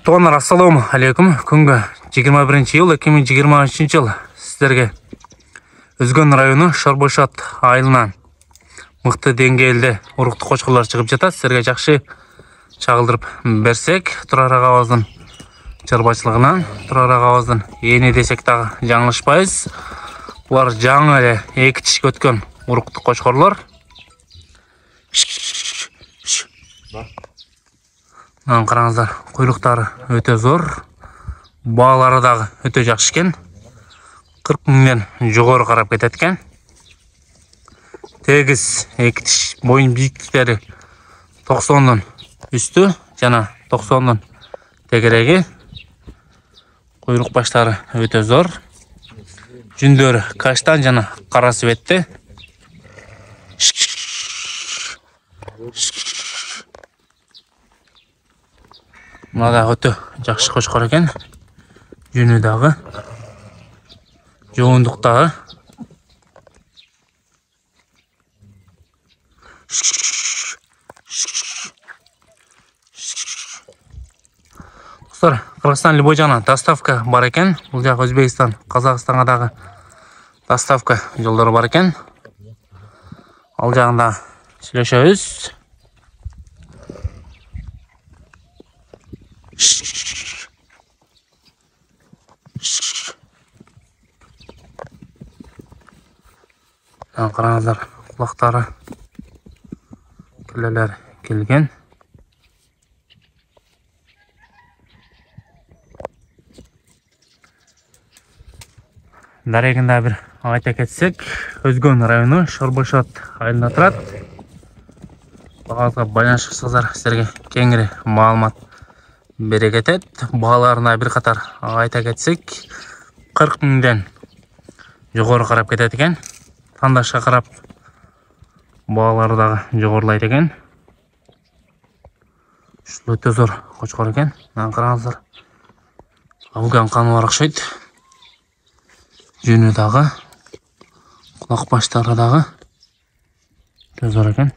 Туғандар, ассаламу алейкум. Күнгі 21-ел 2023 жыл сіздерге Үзгөн району Шорбошат айылынан мықты деңгээлде уруктуу кочкорлор чыгып жатат. Сіздерге жакшы чагылдырып берсек, Турар агабыздын чарбачылыгынан, Турар агабыздын эни десек дагы жаңылышпайбыз. Булар жаңы эле 2 тишке өткөн уруктуу кочкорлор. Караңыздар, куйлуктары өтө зор, баалары дагы өтө жакшы экен. 40 миңден жогору карап кетет экен. Тегиз 2 тиш, боюн бийиктиктери 90дон үстү жана 90дон тегереги. Куйлук баштары өтө зор. Жүндөрү каштан жана кара светте. Мына өтө жакшы кочкор экен. Жүнү дагы, жоондук дагы. Достор, Кыргызстан любой жагынан доставка бар экен. Бул жак Өзбекстан, Казакстанга дагы доставка жолдору бар экен. Ал жагында сүйлөшөбүз. Караңыздар, кулактары келелер келген. Дарегинде бир айта кетсек, Өзгөн району Шорбошат айылында турат. Багалга байланышсыздар силерге кеңири маалымат бере кетет. Бааларына бир катар айта кетсек, 40 миңден жогору карап кетет экен. Тандашка карап баалары дагы жогорулайт экен. Ушул өтө зор кочкор экен. Караңыздар, Афган каны бар окшойт. Жүнү дагы, кулак баштары дагы өтө зор экен.